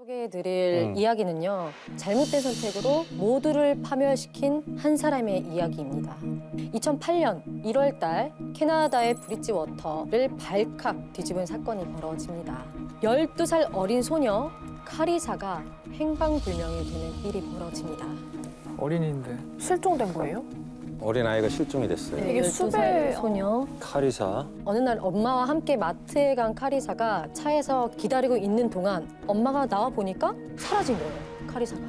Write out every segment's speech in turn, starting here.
소개해드릴 이야기는요. 잘못된 선택으로 모두를 파멸시킨 한 사람의 이야기입니다. 2008년 1월 달 캐나다의 브리지워터를 발칵 뒤집은 사건이 벌어집니다. 12살 어린 소녀 카리사가 행방불명이 되는 일이 벌어집니다. 어린이인데. 실종된 거예요? 어린아이가 실종이 됐어요. 네, 이게 12살 소녀. 카리사. 어느 날 엄마와 함께 마트에 간 카리사가 차에서 기다리고 있는 동안 엄마가 나와 보니까 사라진 거예요, 카리사가.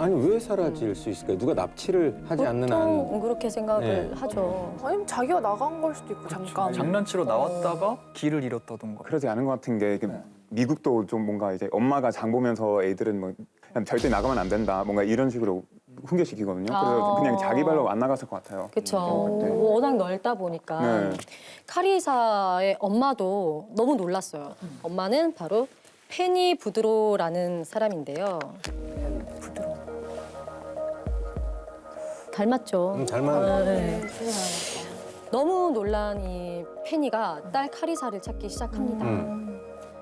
아니 왜 사라질 수 있을까요? 누가 납치를 하지 않는 한. 보통 그렇게 생각을 네. 하죠. 아니면 자기가 나간 걸 수도 있고 잠깐. 장난치러 나왔다가 길을 잃었다던가. 그러지 않은 것 같은 게 미국도 좀 뭔가 이제 엄마가 장 보면서 애들은 뭐 그냥 절대 나가면 안 된다 뭔가 이런 식으로 훈계시키거든요. 그래서 그냥 자기 발로 안 나갔을 것 같아요. 그렇죠. 그때. 워낙 넓다 보니까. 네. 카리사의 엄마도 너무 놀랐어요. 엄마는 바로 페니 부드로라는 사람인데요. 부드로. 닮았죠. 닮았네. 네. 너무 놀란 이 페니가 딸 카리사를 찾기 시작합니다.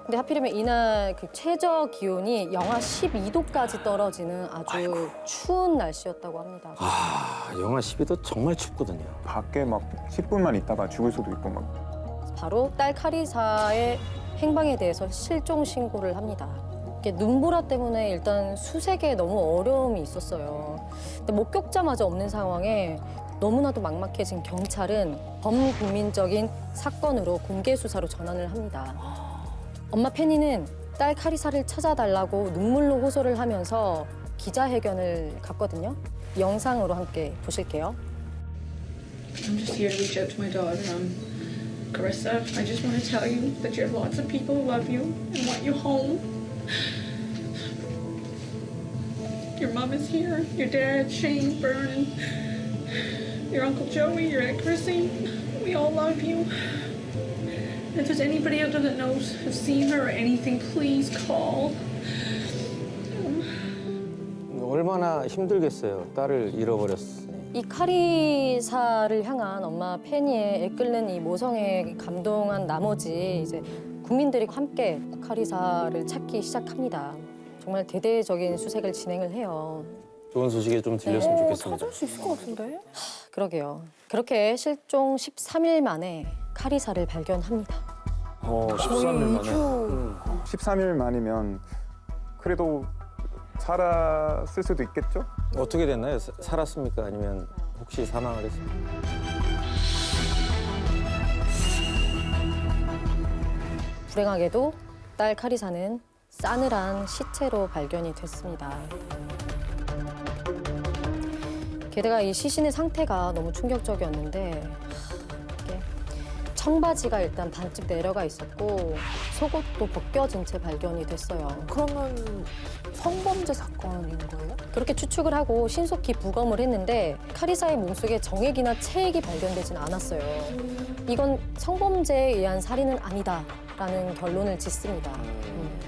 근데 하필이면 이날 그 최저 기온이 영하 12도까지 떨어지는 아주 추운 날씨였다고 합니다. 아, 영하 12도 정말 춥거든요. 밖에 막 10분만 있다가 죽을 수도 있고 막. 바로 딸 카리사의 행방에 대해서 실종 신고를 합니다. 이게 눈보라 때문에 일단 수색에 너무 어려움이 있었어요. 근데 목격자마저 없는 상황에 너무나도 막막해진 경찰은 범국민적인 사건으로 공개 수사로 전환을 합니다. 엄마 페니는 딸 카리사를 찾아달라고 눈물로 호소를 하면서 기자회견을 갖거든요. 영상으로 함께 보실게요. I'm just here to reach out to my daughter. Carissa, I just want to tell you that you have lots of people who love you and want you home. Your mom is here, your dad, Shane, Vernon, your Uncle Joey, your Aunt Chrissy. We all love you. And if there's anybody out there that knows, has seen her or anything, please call. 얼마나 힘들겠어요. 딸을 잃어버렸으니. 이 카리사를 향한 엄마 페니의 애끓는 이 모성에 감동한 나머지 이제 국민들이 함께 카리사를 찾기 시작합니다. 정말 대대적인 수색을 진행을 해요. 좋은 소식이 좀 들렸으면 좋겠습니다. 찾을 수 있을 것 같은데? 그러게요. 그렇게 실종 13일 만에 카리사를 발견합니다. 13일 만에. 13일 만이면 그래도 살았을 수도 있겠죠? 어떻게 됐나요? 살았습니까? 아니면 혹시 사망을 했습니까? 불행하게도 딸 카리사는 싸늘한 시체로 발견이 됐습니다. 게다가 이 시신의 상태가 너무 충격적이었는데 이게 청바지가 일단 반쯤 내려가 있었고 속옷도 벗겨진 채 발견이 됐어요. 그러면 성범죄 사건인 거예요? 그렇게 추측을 하고 신속히 부검을 했는데 카리사의 몸속에 정액이나 체액이 발견되진 않았어요. 이건 성범죄에 의한 살인은 아니다라는 결론을 짓습니다.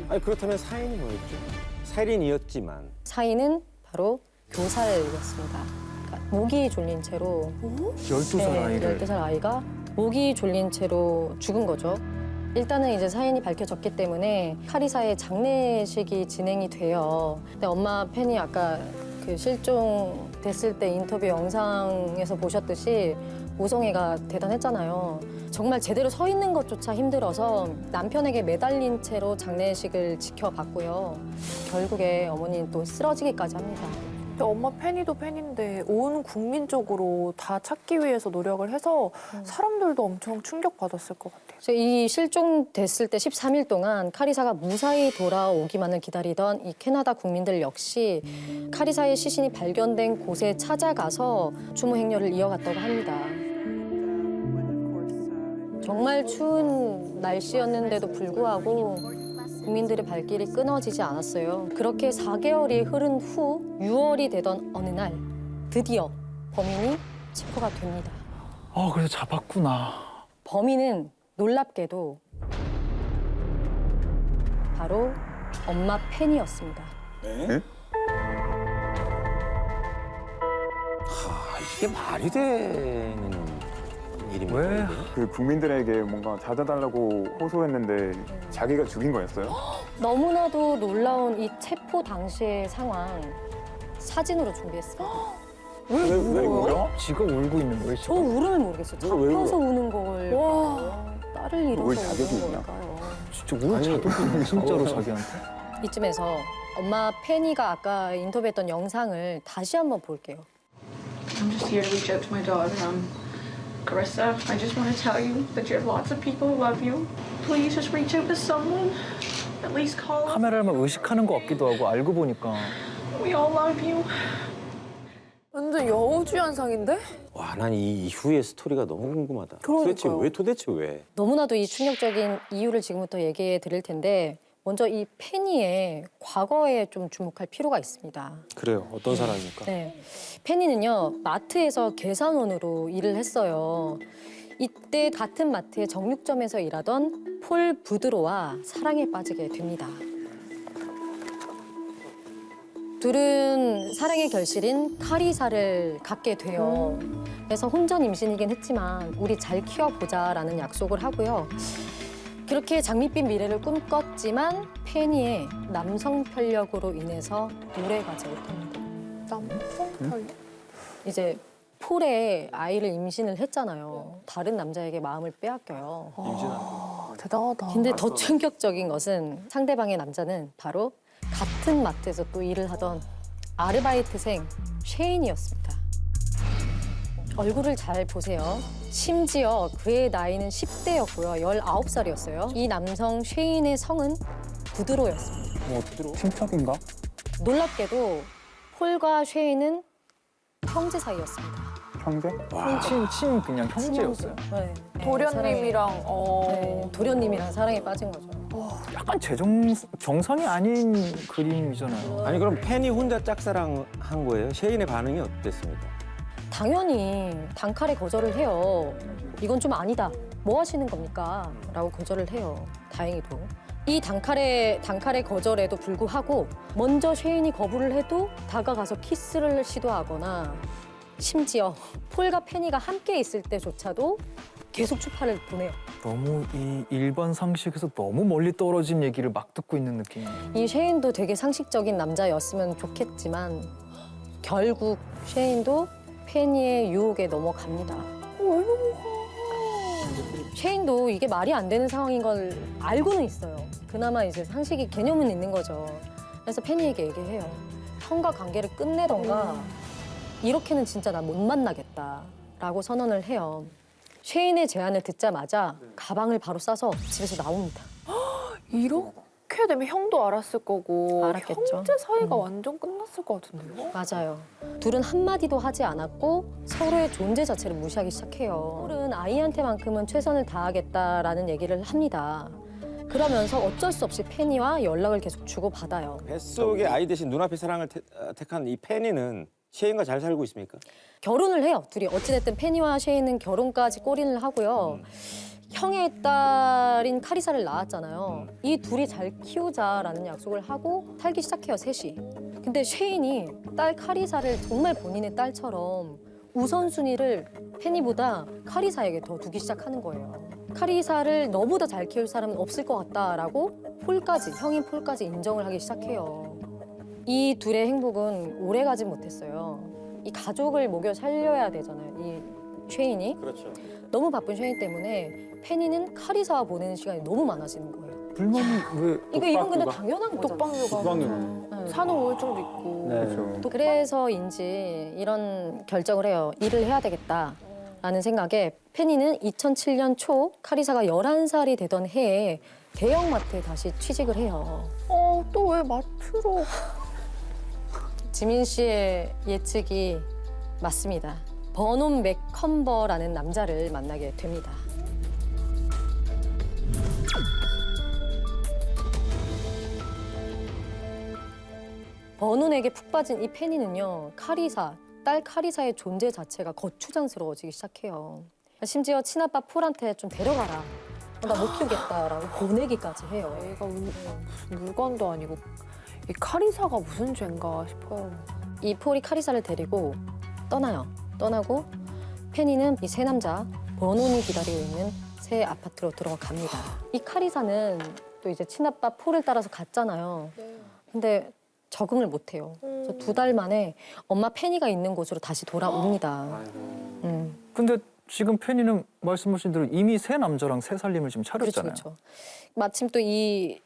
아니 그렇다면 사인이 뭐였죠? 살인이었지만. 사인은 바로 교살이었습니다. 그러니까 목이 졸린 채로 12살 아이를. 12살 아이가 목이 졸린 채로 죽은 거죠. 일단은 이제 사인이 밝혀졌기 때문에 카리사의 장례식이 진행이 돼요. 근데 엄마 팬이 아까 그 실종됐을 때 인터뷰 영상에서 보셨듯이 모성애가 대단했잖아요. 정말 제대로 서 있는 것조차 힘들어서 남편에게 매달린 채로 장례식을 지켜봤고요. 결국에 어머니는 또 쓰러지기까지 합니다. 근데 엄마 팬이도 팬인데 온 국민적으로 다 찾기 위해서 노력을 해서 사람들도 엄청 충격받았을 것 같아요. 그래서 이 실종됐을 때 13일 동안 카리사가 무사히 돌아오기만을 기다리던 이 캐나다 국민들 역시 카리사의 시신이 발견된 곳에 찾아가서 추모 행렬을 이어갔다고 합니다. 정말 추운 날씨였는데도 불구하고 국민들의 발길이 끊어지지 않았어요. 그렇게 4개월이 흐른 후 6월이 되던 어느 날 드디어 범인이 체포가 됩니다. 아, 그래서 잡았구나. 범인은 놀랍게도 바로 엄마 팬이었습니다. 아, 이게 말이 되는 일입니까? 왜? 이게? 그 국민들에게 뭔가 찾아달라고 호소했는데 자기가 죽인 거였어요? 너무나도 놀라운 이 체포 당시의 상황 사진으로 준비했습니다. 왜 울어요? 지가 울고 있는 거예요, 저 지금? 울음을 모르겠어요. 이거 왜 잡혀서 울어? 우는 걸까요? 딸을 잃어서 울 자격이 우는 있나? 걸까요? 진짜 울 자격이 있네, 진짜로 자기한테. 이쯤에서 엄마 페니가 아까 인터뷰했던 영상을 다시 한번 볼게요. I'm just here to reach out to my daughter. Carissa, I just want to tell you that you have lots of people who love you. Please just reach out to someone. At least call us. 카메라를 막 의식하는 것 같기도 하고 알고 보니까 We all love you. 완전 여우주 현상인데? 와, 난 이 이후의 스토리가 너무 궁금하다. 그러니까요. 도대체 왜? 너무나도 이 충격적인 이유를 지금부터 얘기해 드릴 텐데 먼저 이 페니의 과거에 좀 주목할 필요가 있습니다. 그래요. 어떤 사람입니까? 네. 페니는요, 마트에서 계산원으로 일을 했어요. 이때 같은 마트의 정육점에서 일하던 폴 부드로와 사랑에 빠지게 됩니다. 둘은 사랑의 결실인 카리사를 갖게 돼요. 그래서 혼전 임신이긴 했지만 우리 잘 키워보자라는 약속을 하고요. 그렇게 장밋빛 미래를 꿈꿨지만 페니의 남성 편력으로 인해서 오래가지 못합니다. 남성 편력? 이제 폴에 아이를 임신을 했잖아요. 다른 남자에게 마음을 빼앗겨요. 대단하다. 근데 더 충격적인 것은 상대방의 남자는 바로 같은 마트에서 또 일을 하던 아르바이트생 쉐인이었습니다. 얼굴을 잘 보세요. 심지어 그의 나이는 10대였고요. 19살이었어요. 이 남성 쉐인의 성은 부드로였습니다. 친척인가? 놀랍게도 폴과 쉐인은 형제 사이였습니다. 형제? 친 그냥 형제였어요. 네. 도련님이랑 네, 도련님이랑 사랑에 빠진 거죠. 약간 정상이 아닌 그림이잖아요. 아니 그럼 팬이 혼자 짝사랑한 거예요? 셰인의 반응이 어땠습니까? 당연히 단칼에 거절을 해요. 이건 좀 아니다. 뭐 하시는 겁니까? 라고 거절을 해요. 다행히도. 이 단칼의 거절에도 불구하고 먼저 쉐인이 거부를 해도 다가가서 키스를 시도하거나 심지어 폴과 페니가 함께 있을 때조차도 계속 추파를 보내요. 너무 이 일반 상식에서 너무 멀리 떨어진 얘기를 막 듣고 있는 느낌이에요. 이 쉐인도 되게 상식적인 남자였으면 좋겠지만 결국 쉐인도 페니의 유혹에 넘어갑니다. 쉐인도 이게 말이 안 되는 상황인 걸 알고는 있어요. 그나마 이제 상식이 개념은 있는 거죠. 그래서 페니에게 얘기해요. 형과 관계를 끝내던가 이렇게는 진짜 나 못 만나겠다라고 선언을 해요. 쉐인의 제안을 듣자마자 가방을 바로 싸서 집에서 나옵니다. 이렇게 되면 형도 알았을 거고 알았겠죠. 형제 사이가 완전 끝났을 것 같은데요? 맞아요. 둘은 한마디도 하지 않았고 서로의 존재 자체를 무시하기 시작해요. 폴은 아이한테만큼은 최선을 다하겠다라는 얘기를 합니다. 그러면서 어쩔 수 없이 페니와 연락을 계속 주고받아요. 뱃속의 아이 대신 눈앞의 사랑을 택한 이 팬이는 셰인과 잘 살고 있습니까? 결혼을 해요. 둘이 어찌됐든 페니와 쉐인은 결혼까지 골인을 하고요. 형의 딸인 카리사를 낳았잖아요. 이 둘이 잘 키우자라는 약속을 하고 살기 시작해요, 셋이. 근데 쉐인이 딸 카리사를 정말 본인의 딸처럼 우선순위를 페니보다 카리사에게 더 두기 시작하는 거예요. 카리사를 너보다 잘 키울 사람은 없을 것 같다라고 형인 폴까지 인정을 하기 시작해요. 이 둘의 행복은 오래가지 못했어요. 이 가족을 먹여 살려야 되잖아요, 이 쉐인이. 그렇죠. 너무 바쁜 쉐인 때문에 페니는 카리사와 보내는 시간이 너무 많아지는 거예요. 불만이 왜? 이건 근데 당연한 거잖아요. 독방육아. 네. 산후우울증도 있고. 그렇죠. 또 그래서인지 이런 결정을 해요. 일을 해야 되겠다라는 생각에 페니는 2007년 초 카리사가 11살이 되던 해에 대형마트에 다시 취직을 해요. 또 왜 마트로? 지민 씨의 예측이 맞습니다. 버논 맥컨버라는 남자를 만나게 됩니다. 버논에게 푹 빠진 이 페니는요, 딸 카리사의 존재 자체가 거추장스러워지기 시작해요. 심지어 친아빠 폴한테 좀 데려가라. 나 못 키우겠다라고 보내기까지 해요. 애가 물건도 아니고 이 카리사가 무슨 죄인가 싶어요. 이 폴이 카리사를 데리고 떠나요. 떠나고 페니는 이 세 남자 번온이 기다리고 있는 새 아파트로 들어갑니다. 이 카리사는 또 이제 친아빠 폴을 따라서 갔잖아요. 근데 적응을 못해요. 그래서 2달 만에 엄마 페니가 있는 곳으로 다시 돌아옵니다. 근데 지금 페니는 말씀하신 대로 이미 새 남자랑 새 살림을 지금 그렇죠, 차렸잖아요. 그렇죠. 마침 또 이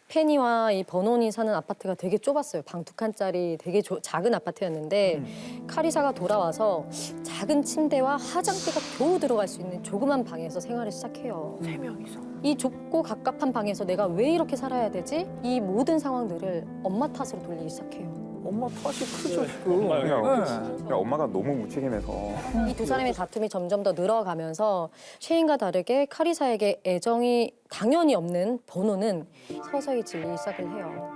페니와 이 버논이 사는 아파트가 되게 좁았어요. 방 2칸짜리 되게 작은 아파트였는데 카리사가 돌아와서 작은 침대와 화장대가 겨우 들어갈 수 있는 조그만 방에서 생활을 시작해요. 3명이서. 이 좁고 갑갑한 방에서 내가 왜 이렇게 살아야 되지? 이 모든 상황들을 엄마 탓으로 돌리기 시작해요. 엄마 탓이 크죠 지금. 그냥 엄마가 너무 무책임해서 이 2사람의 다툼이 점점 더 늘어가면서 쉐인과 다르게 카리사에게 애정이 당연히 없는 버논은 서서히 질리기 시작을 해요.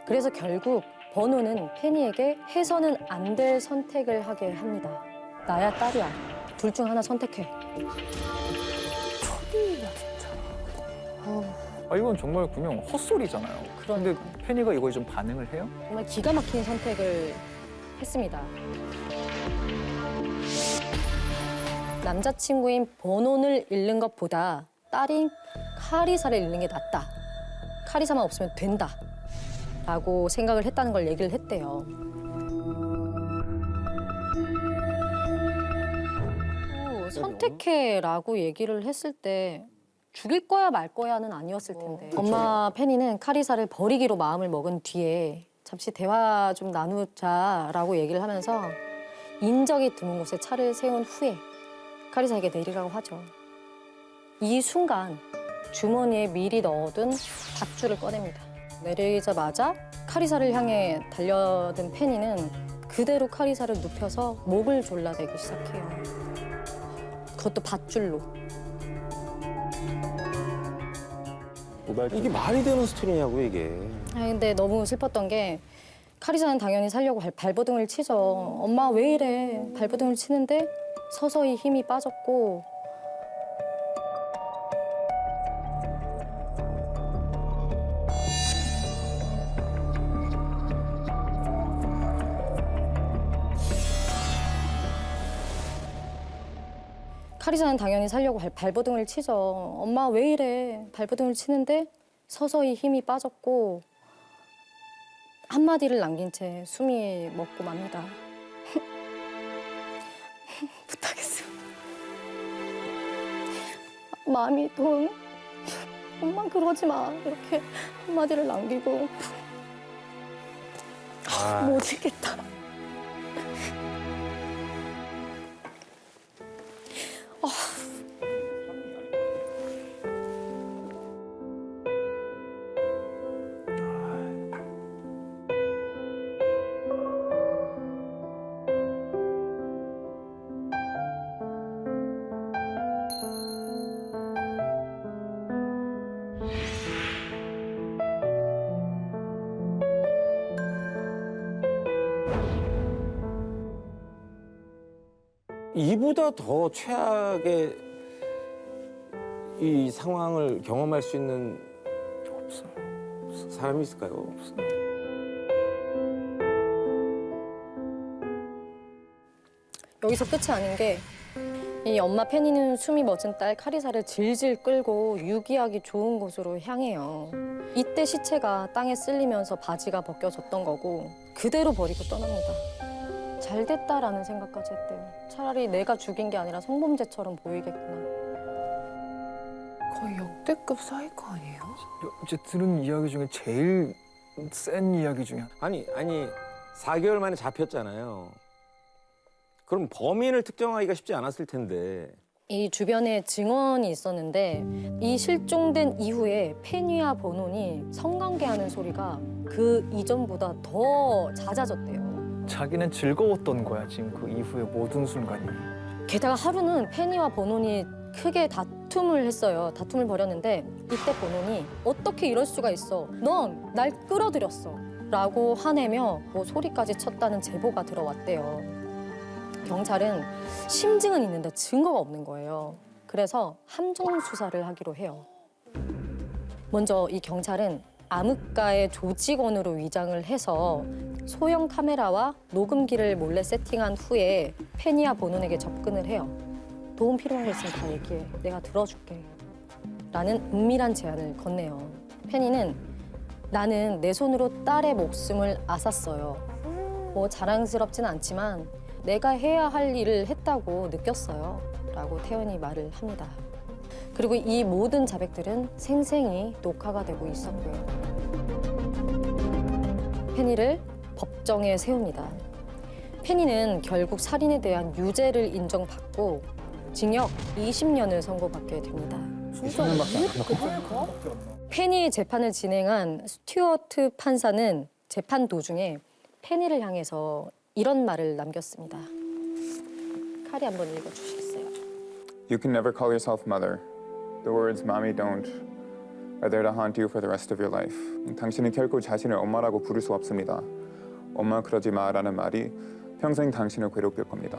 그래서 결국 버논은 페니에게 해서는 안 될 선택을 하게 합니다. 나야 딸이야. 둘 중 하나 선택해. 초딩이야 진짜. 아 이건 정말 그냥 헛소리잖아요. 근데 페니가 이거에 좀 반응을 해요? 정말 기가 막힌 선택을 했습니다. 남자친구인 버논을 잃는 것보다 딸인 카리사를 잃는 게 낫다. 카리사만 없으면 된다. 라고 생각을 했다는 걸 얘기를 했대요. 선택해라고 얘기를 했을 때 죽일 거야 말 거야는 아니었을 텐데. 엄마 페니는 카리사를 버리기로 마음을 먹은 뒤에 잠시 대화 좀 나누자라고 얘기를 하면서 인적이 드문 곳에 차를 세운 후에 카리사에게 내리라고 하죠. 이 순간 주머니에 미리 넣어둔 밧줄을 꺼냅니다. 내리자마자 카리사를 향해 달려든 페니는 그대로 카리사를 눕혀서 목을 졸라대기 시작해요. 그것도 밧줄로. 이게 말이 되는 스토리냐고 이게. 근데 너무 슬펐던 게 카리사는 당연히 살려고 발버둥을 치죠. 엄마 왜 이래? 발버둥을 치는데 서서히 힘이 빠졌고 카리사는 당연히 살려고 발버둥을 치죠. 엄마 왜 이래? 발버둥을 치는데 서서히 힘이 빠졌고 한마디를 남긴 채 숨이 멎고 맙니다. 부탁했어. 마음이 돈. 엄마 그러지 마. 이렇게 한마디를 남기고 못 읽겠다. 이보다 더 최악의 이 상황을 경험할 수 있는 없어요. 사람이 있을까요? 여기서 끝이 아닌 게 이 엄마 페니는 숨이 멎은 딸 카리사를 질질 끌고 유기하기 좋은 곳으로 향해요. 이때 시체가 땅에 쓸리면서 바지가 벗겨졌던 거고 그대로 버리고 떠납니다. 잘 됐다라는 생각까지 했대요. 차라리 내가 죽인 게 아니라 성범죄처럼 보이겠구나. 거의 역대급 사이코 아니에요? 이제 들은 이야기 중에 제일 센 이야기 중에 하나. 아니 4개월 만에 잡혔잖아요. 그럼 범인을 특정하기가 쉽지 않았을 텐데. 이 주변에 증언이 있었는데 이 실종된 이후에 페니와 버논이 성관계하는 소리가 그 이전보다 더 잦아졌대요. 자기는 즐거웠던 거야 지금 그 이후의 모든 순간이. 게다가 하루는 페니와 버논이 크게 다툼을 했어요. 다툼을 벌였는데 이때 버논이 어떻게 이럴 수가 있어. 넌 날 끌어들였어. 라고 화내며 뭐 소리까지 쳤다는 제보가 들어왔대요. 경찰은 심증은 있는데 증거가 없는 거예요. 그래서 함정 수사를 하기로 해요. 먼저 이 경찰은 암흑가의 조직원으로 위장을 해서 소형 카메라와 녹음기를 몰래 세팅한 후에 페니와 버논에게 접근을 해요. 도움 필요한 거 있으면 다 얘기해. 내가 들어줄게. 라는 은밀한 제안을 건네요. 페니는 나는 내 손으로 딸의 목숨을 앗았어요. 뭐 자랑스럽진 않지만 내가 해야 할 일을 했다고 느꼈어요. 라고 태연이 말을 합니다. 그리고 이 모든 자백들은 생생히 녹화가 되고 있었고요. 페니를 법정에 세웁니다. 페니는 결국 살인에 대한 유죄를 인정받고 징역 20년을 선고받게 됩니다. 진짜 이해가 페니의 재판을 진행한 스튜어트 판사는 재판 도중에 페니를 향해서 이런 말을 남겼습니다. 칼이 한번 읽어주시겠어요? You can never call yourself mother. The words "mommy don't" are there to haunt you for the rest of your life. 당신은 결코 자신을 엄마라고 부를 수 없습니다. 엄마 그러지 마라는 말이 평생 당신을 괴롭힐 겁니다.